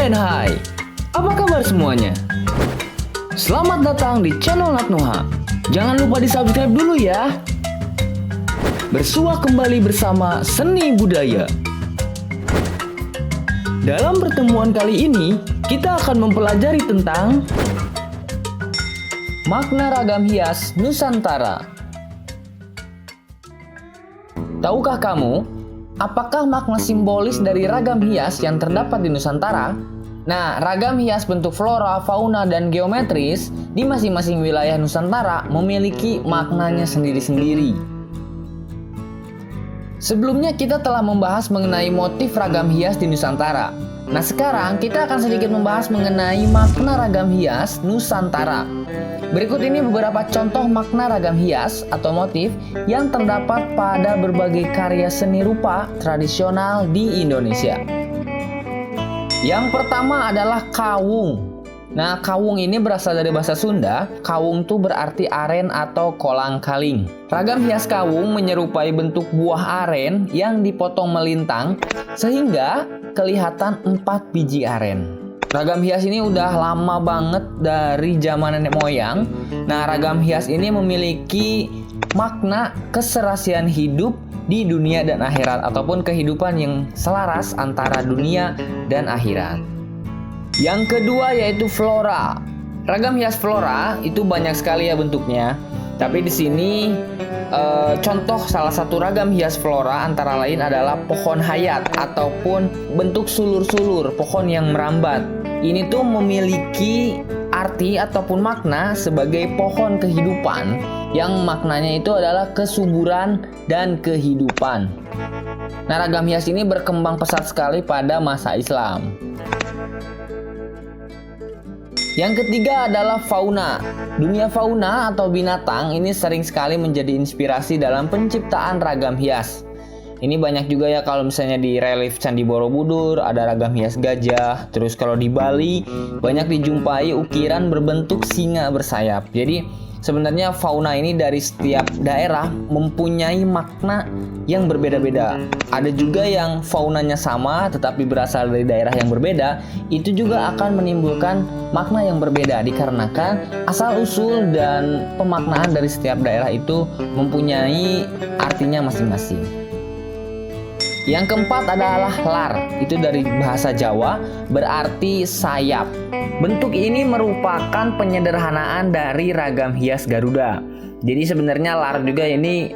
Hai, apa kabar semuanya? Selamat datang di channel Natnuha. Jangan lupa di subscribe dulu ya. Bersua kembali bersama seni budaya. Dalam pertemuan kali ini, kita akan mempelajari tentang makna ragam hias Nusantara. Tahukah kamu, apakah makna simbolis dari ragam hias yang terdapat di Nusantara? Nah, ragam hias bentuk flora, fauna, dan geometris di masing-masing wilayah Nusantara memiliki maknanya sendiri-sendiri. Sebelumnya kita telah membahas mengenai motif ragam hias di Nusantara. Nah, sekarang kita akan sedikit membahas mengenai makna ragam hias Nusantara. Berikut ini beberapa contoh makna ragam hias atau motif yang terdapat pada berbagai karya seni rupa tradisional di Indonesia. Yang pertama adalah kawung. Nah, kawung ini berasal dari bahasa Sunda. Kawung itu berarti aren atau kolang-kaling. Ragam hias kawung menyerupai bentuk buah aren yang dipotong melintang sehingga kelihatan 4 biji aren. Ragam hias ini udah lama banget dari zaman nenek moyang. Nah, ragam hias ini memiliki makna keserasian hidup di dunia dan akhirat, ataupun kehidupan yang selaras antara dunia dan akhirat. Yang kedua yaitu flora. Ragam hias flora itu banyak sekali ya bentuknya. Tapi di sini contoh salah satu ragam hias flora antara lain adalah pohon hayat ataupun bentuk sulur-sulur, pohon yang merambat. Ini tuh memiliki arti ataupun makna sebagai pohon kehidupan yang maknanya itu adalah kesuburan dan kehidupan. Nah, ragam hias ini berkembang pesat sekali pada masa Islam. Yang ketiga adalah fauna. Dunia fauna atau binatang ini sering sekali menjadi inspirasi dalam penciptaan ragam hias. Ini banyak juga ya, kalau misalnya di relief Candi Borobudur ada ragam hias gajah. Terus kalau di Bali banyak dijumpai ukiran berbentuk singa bersayap. Jadi sebenarnya fauna ini dari setiap daerah mempunyai makna yang berbeda-beda. Ada juga yang faunanya sama tetapi berasal dari daerah yang berbeda. Itu juga akan menimbulkan makna yang berbeda dikarenakan asal-usul dan pemaknaan dari setiap daerah itu mempunyai artinya masing-masing. Yang keempat adalah lar. Itu dari bahasa Jawa berarti sayap. Bentuk ini merupakan penyederhanaan dari ragam hias Garuda. Jadi sebenarnya lar juga ini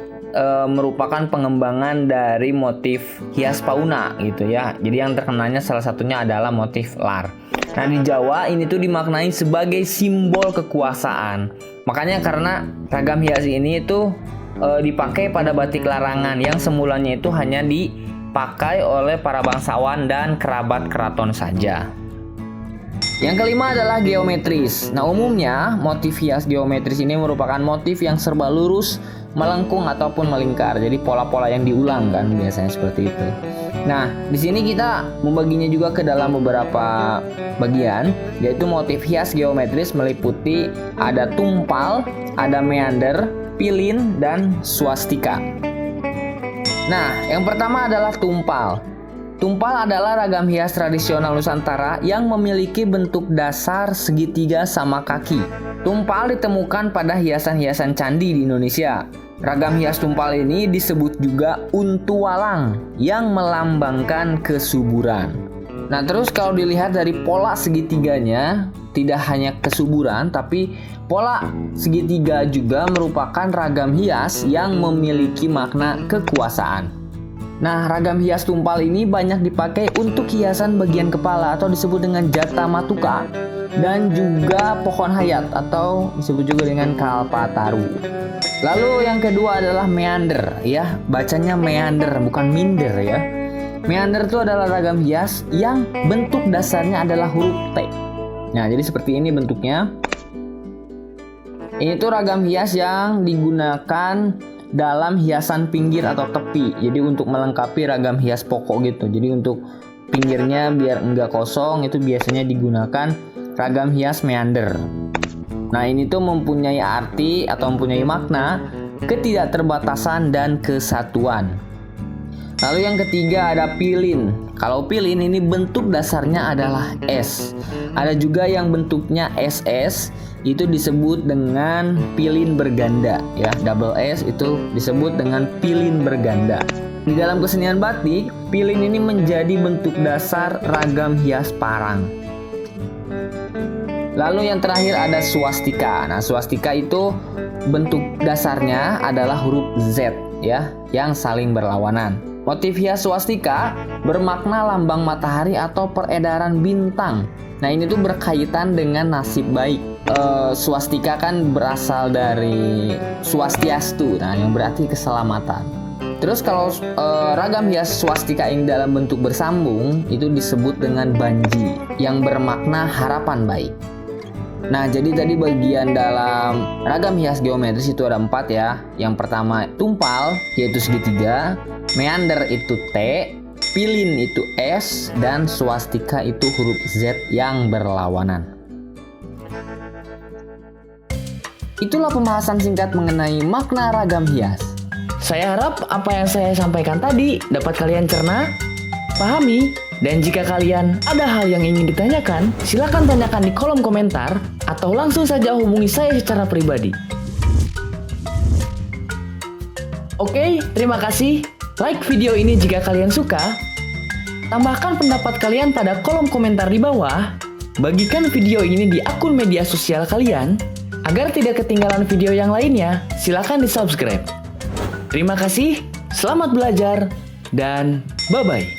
merupakan pengembangan dari motif hias fauna gitu ya. Jadi yang terkenalnya salah satunya adalah motif lar. Nah, di Jawa ini tuh dimaknai sebagai simbol kekuasaan. Makanya karena ragam hias ini tuh dipakai pada batik larangan yang semulanya itu hanya dipakai oleh para bangsawan dan kerabat keraton saja. Yang kelima adalah geometris. Nah, umumnya motif hias geometris ini merupakan motif yang serba lurus, melengkung ataupun melingkar. Jadi pola-pola yang diulang kan biasanya seperti itu. Nah, di sini kita membaginya juga ke dalam beberapa bagian, yaitu motif hias geometris meliputi ada tumpal, ada meander, pilin, dan swastika. Nah, yang pertama adalah tumpal. Tumpal adalah ragam hias tradisional Nusantara yang memiliki bentuk dasar segitiga sama kaki. Tumpal ditemukan pada hiasan-hiasan candi di Indonesia. Ragam hias tumpal ini disebut juga untualang yang melambangkan kesuburan. Nah, terus kalau dilihat dari pola segitiganya, tidak hanya kesuburan, tapi pola segitiga juga merupakan ragam hias yang memiliki makna kekuasaan. Nah, ragam hias tumpal ini banyak dipakai untuk hiasan bagian kepala atau disebut dengan jata matuka, dan juga pohon hayat atau disebut juga dengan kalpataru. Lalu yang kedua adalah meander, ya, bacanya meander bukan minder ya. Meander itu adalah ragam hias yang bentuk dasarnya adalah huruf T. Nah, jadi seperti ini bentuknya. Ini tuh ragam hias yang digunakan dalam hiasan pinggir atau tepi. Jadi untuk melengkapi ragam hias pokok gitu. Jadi untuk pinggirnya biar enggak kosong itu biasanya digunakan ragam hias meander. Nah, ini tuh mempunyai arti atau mempunyai makna ketidakterbatasan dan kesatuan. Lalu yang ketiga ada pilin. Kalau pilin ini bentuk dasarnya adalah S. Ada juga yang bentuknya SS, itu disebut dengan pilin berganda ya. Double S itu disebut dengan pilin berganda. Di dalam kesenian batik, pilin ini menjadi bentuk dasar ragam hias parang. Lalu yang terakhir ada swastika. Nah, swastika itu bentuk dasarnya adalah huruf Z ya, yang saling berlawanan. Motif hias swastika bermakna lambang matahari atau peredaran bintang. Nah, ini tuh berkaitan dengan nasib baik. Swastika kan berasal dari swastiastu, nah yang berarti keselamatan. Terus kalau ragam hias swastika ini dalam bentuk bersambung itu disebut dengan banji yang bermakna harapan baik. Nah, jadi tadi bagian dalam ragam hias geometris itu ada 4 ya. Yang pertama tumpal yaitu segitiga, meander itu T, pilin itu S, dan swastika itu huruf Z yang berlawanan. Itulah pembahasan singkat mengenai makna ragam hias. Saya harap apa yang saya sampaikan tadi dapat kalian cerna, pahami, dan jika kalian ada hal yang ingin ditanyakan, silakan tanyakan di kolom komentar atau langsung saja hubungi saya secara pribadi. Oke, terima kasih. Like video ini jika kalian suka. Tambahkan pendapat kalian pada kolom komentar di bawah. Bagikan video ini di akun media sosial kalian. Agar tidak ketinggalan video yang lainnya, silakan di-subscribe. Terima kasih, selamat belajar, dan bye-bye.